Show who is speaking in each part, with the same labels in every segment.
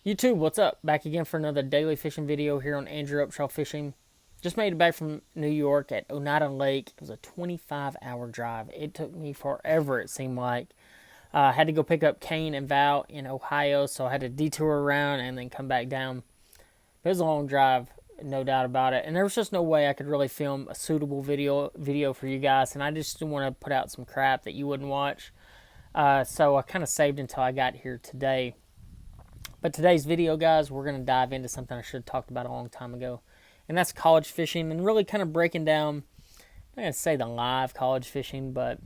Speaker 1: YouTube, what's up? Back again for another daily fishing video here on Andrew Upshaw Fishing. Just made it back from New York at Oneida Lake. It was a 25-hour drive. It took me forever, it seemed like. I had to go pick up Kane and Val in Ohio, so I had to detour around and then come back down. It was a long drive, no doubt about it. And there was just no way I could really film a suitable video for you guys, and I just didn't want to put out some crap that you wouldn't watch. So I kind of saved until I got here today. But today's video, guys, we're going to dive into something I should have talked about a long time ago. And that's college fishing, and really kind of breaking down, I'm not going to say the live college fishing, but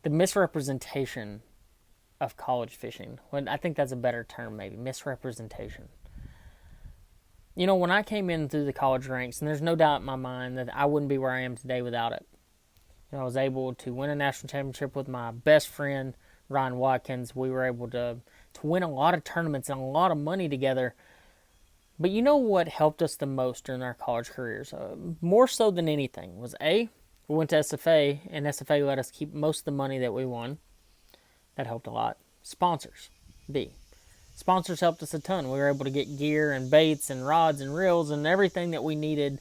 Speaker 1: the misrepresentation of college fishing. Well, I think that's a better term, maybe, misrepresentation. You know, when I came in through the college ranks, and there's no doubt in my mind that I wouldn't be where I am today without it. You know, I was able to win a national championship with my best friend, Ryan Watkins. We were able to win a lot of tournaments and a lot of money together. But you know what helped us the most during our college careers, more so than anything, was A, we went to SFA, and SFA let us keep most of the money that we won. That helped a lot. Sponsors, B. Sponsors helped us a ton. We were able to get gear and baits and rods and reels and everything that we needed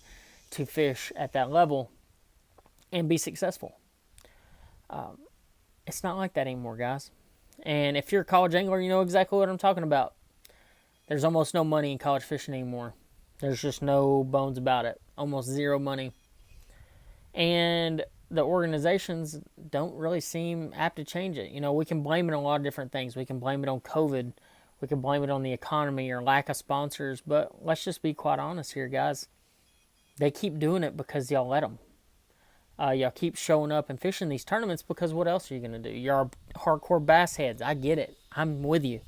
Speaker 1: to fish at that level and be successful. It's not like that anymore, guys. And if you're a college angler, you know exactly what I'm talking about. There's almost no money in college fishing anymore. There's just no bones about it. Almost zero money. And the organizations don't really seem apt to change it. You know, we can blame it on a lot of different things. We can blame it on COVID. We can blame it on the economy or lack of sponsors. But let's just be quite honest here, guys. They keep doing it because y'all let them. Y'all keep showing up and fishing these tournaments because what else are you going to do? You're hardcore bass heads. I get it. I'm with you.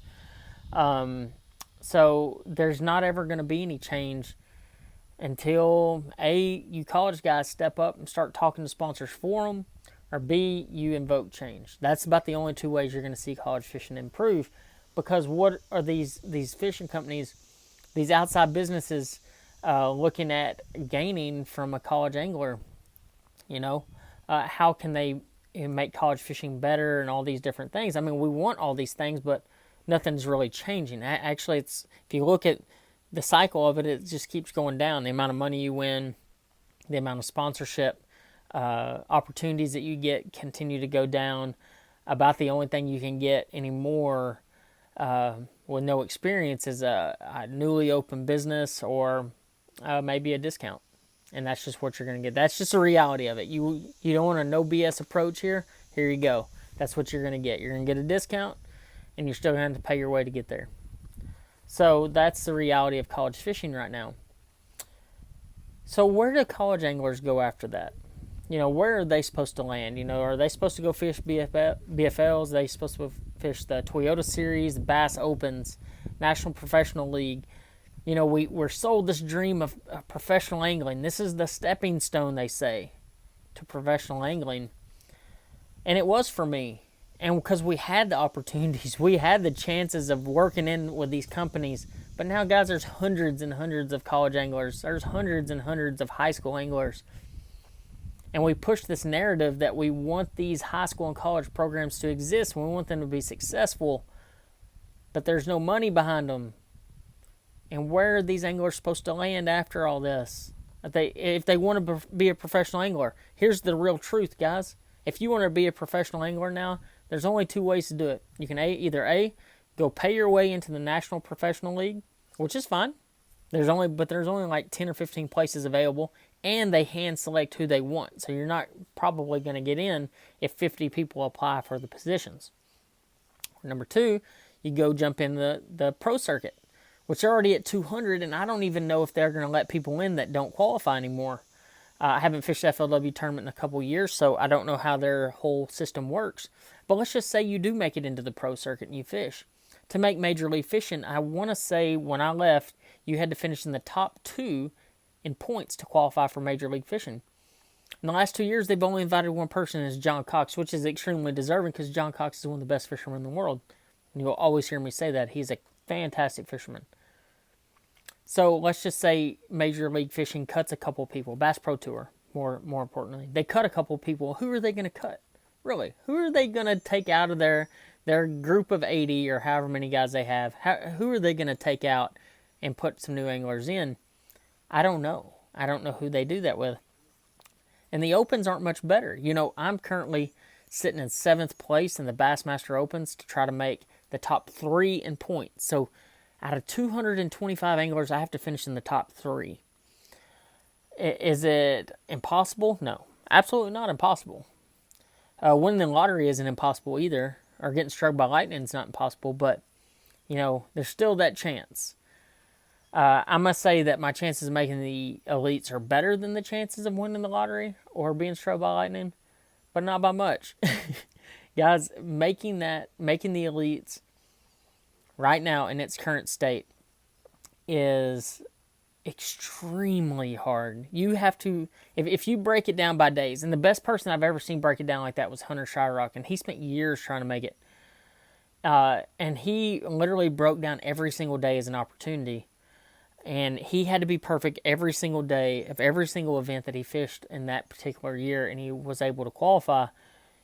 Speaker 1: So there's not ever going to be any change until A, you college guys step up and start talking to sponsors for them, or B, you invoke change. That's about the only two ways you're going to see college fishing improve. Because what are these fishing companies, these outside businesses looking at gaining from a college angler? You know, how can they make college fishing better and all these different things? I mean, we want all these things, but nothing's really changing. Actually, it's if you look at the cycle of it, it just keeps going down. The amount of money you win, the amount of sponsorship opportunities that you get continue to go down. About the only thing you can get anymore with no experience is a newly opened business or maybe a discount. And that's just what you're going to get. That's just the reality of it. You don't want a no BS approach here. Here you go. That's what you're going to get. You're going to get a discount, and you're still going to have to pay your way to get there. So that's the reality of college fishing right now. So where do college anglers go after that? You know, where are they supposed to land? You know, are they supposed to go fish BFLs? Are they supposed to fish the Toyota Series, the Bass Opens, National Professional League? You know, we're sold this dream of professional angling. This is the stepping stone, they say, to professional angling. And it was for me. And because we had the opportunities, we had the chances of working in with these companies. But now, guys, there's hundreds and hundreds of college anglers. There's hundreds and hundreds of high school anglers. And we push this narrative that we want these high school and college programs to exist. We want them to be successful. But there's no money behind them. And where are these anglers supposed to land after all this? If they want to be a professional angler, here's the real truth, guys. If you want to be a professional angler now, there's only two ways to do it. You can either go pay your way into the National Professional League, which is fine. There's only like 10 or 15 places available, and they hand select who they want. So you're not probably going to get in if 50 people apply for the positions. Number two, you go jump in the pro circuit, which are already at 200, and I don't even know if they're going to let people in that don't qualify anymore. I haven't fished FLW tournament in a couple years, so I don't know how their whole system works. But let's just say you do make it into the pro circuit and you fish. To make Major League Fishing, I want to say when I left, you had to finish in the top 2 in points to qualify for Major League Fishing. In the last 2 years, they've only invited one person, and it's John Cox, which is extremely deserving because John Cox is one of the best fishermen in the world. And you'll always hear me say that. He's a fantastic fisherman. So let's just say Major League Fishing cuts a couple people. Bass Pro Tour, more importantly. They cut a couple people. Who are they going to cut? Really? Who are they going to take out of their Their group of 80 or however many guys they have, who are they going to take out and put some new anglers in? I don't know. I don't know who they do that with. And the Opens aren't much better. I'm currently sitting in 7th place in the Bassmaster Opens to try to make the top 3 in points. So out of 225 anglers, I have to finish in the top 3. Is it impossible? No. Absolutely not impossible. Winning the lottery isn't impossible either. Or getting struck by lightning is not impossible. But, there's still that chance. I must say that my chances of making the elites are better than the chances of winning the lottery or being struck by lightning, but not by much. Guys, making the elites right now in its current state is extremely hard. You have to, if you break it down by days, and the best person I've ever seen break it down like that was Hunter Shyrock, and he spent years trying to make it. And he literally broke down every single day as an opportunity. And he had to be perfect every single day of every single event that he fished in that particular year, and he was able to qualify.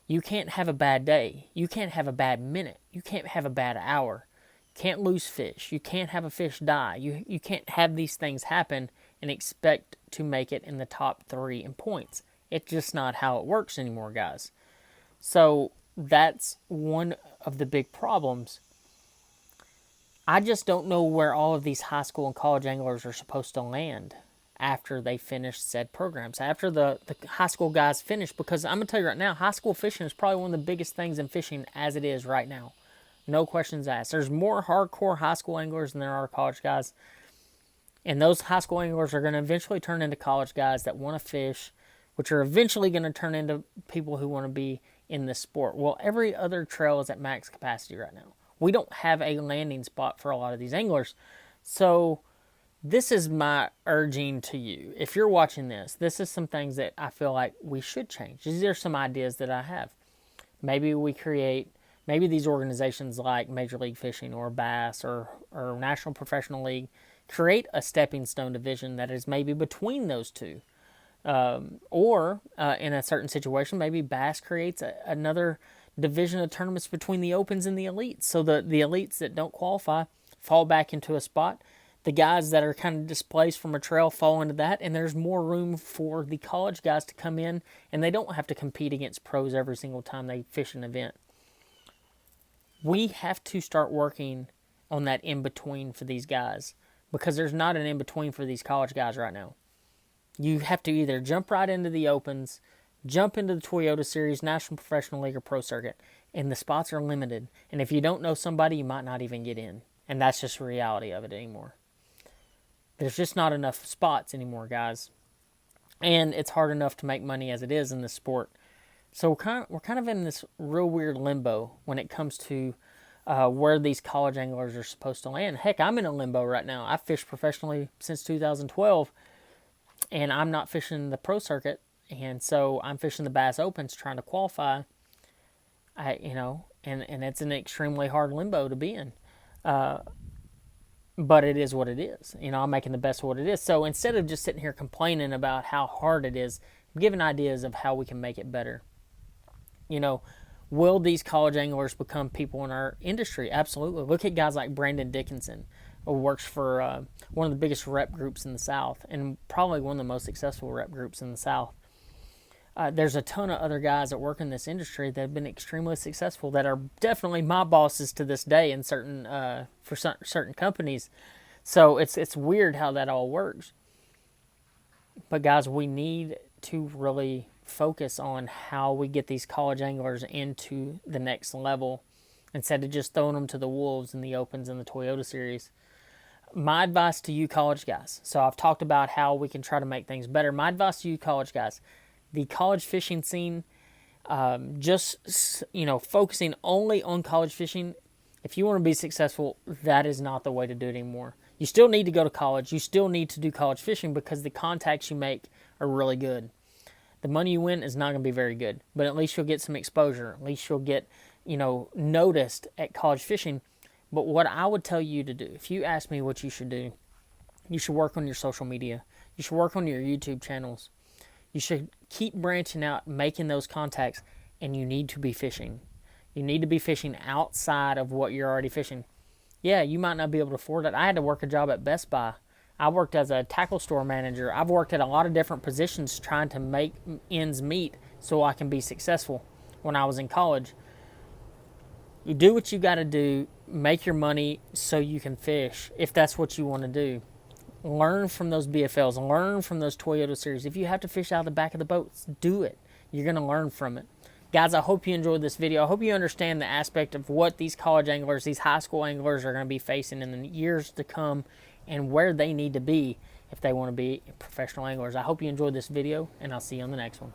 Speaker 1: You can't have a bad day. You can't have a bad minute. You can't have a bad hour. You can't lose fish. You can't have a fish die. You can't have these things happen and expect to make it in the top 3 in points. It's just not how it works anymore, guys. So that's one of the big problems. I just don't know where all of these high school and college anglers are supposed to land after they finish said programs, after the high school guys finish, because I'm going to tell you right now, high school fishing is probably one of the biggest things in fishing as it is right now. No questions asked. There's more hardcore high school anglers than there are college guys, and those high school anglers are going to eventually turn into college guys that want to fish, which are eventually going to turn into people who want to be in this sport. Well, every other trail is at max capacity right now. We don't have a landing spot for a lot of these anglers. So this is my urging to you. If you're watching this is some things that I feel like we should change. These are some ideas that I have. Maybe these organizations like Major League Fishing or Bass or National Professional League create a stepping stone division that is maybe between those two. Or in a certain situation, maybe Bass creates another division of tournaments between the Opens and the elites. So the elites that don't qualify fall back into a spot. The guys that are kind of displaced from a trail fall into that, and there's more room for the college guys to come in, and they don't have to compete against pros every single time they fish an event. We have to start working on that in-between for these guys, because there's not an in-between for these college guys right now. You have to either jump right into the Opens, jump into the Toyota Series, National Professional League, or Pro Circuit, and the spots are limited. And if you don't know somebody, you might not even get in. And that's just the reality of it anymore. There's just not enough spots anymore, guys. And it's hard enough to make money as it is in this sport. So we're kind of in this real weird limbo when it comes to where these college anglers are supposed to land. Heck, I'm in a limbo right now. I've fished professionally since 2012, and I'm not fishing the Pro Circuit. And so I'm fishing the Bass Opens trying to qualify, and it's an extremely hard limbo to be in. But it is what it is. I'm making the best of what it is. So instead of just sitting here complaining about how hard it is, I'm giving ideas of how we can make it better. Will these college anglers become people in our industry? Absolutely. Look at guys like Brandon Dickinson, who works for one of the biggest rep groups in the South, and probably one of the most successful rep groups in the South. There's a ton of other guys that work in this industry that have been extremely successful that are definitely my bosses to this day in certain companies. So it's weird how that all works. But guys, we need to really focus on how we get these college anglers into the next level instead of just throwing them to the wolves in the Opens and the Toyota Series. My advice to you college guys. So I've talked about how we can try to make things better. My advice to you college guys. The college fishing scene, focusing only on college fishing, if you want to be successful, that is not the way to do it anymore. You still need to go to college. You still need to do college fishing because the contacts you make are really good. The money you win is not going to be very good, but at least you'll get some exposure. At least you'll get, noticed at college fishing. But what I would tell you to do, if you ask me what you should do, you should work on your social media. You should work on your YouTube channels. You should keep branching out, making those contacts, and you need to be fishing. You need to be fishing outside of what you're already fishing. Yeah, you might not be able to afford it. I had to work a job at Best Buy. I worked as a tackle store manager. I've worked at a lot of different positions trying to make ends meet so I can be successful when I was in college. You do what you got to do, make your money so you can fish if that's what you want to do. Learn from those BFLs, learn from those Toyota series. If you have to fish out of the back of the boats, do it. You're going to learn from it. Guys, I hope you enjoyed this video. I hope you understand the aspect of what these college anglers, these high school anglers are going to be facing in the years to come and where they need to be if they want to be professional anglers. I hope you enjoyed this video, and I'll see you on the next one.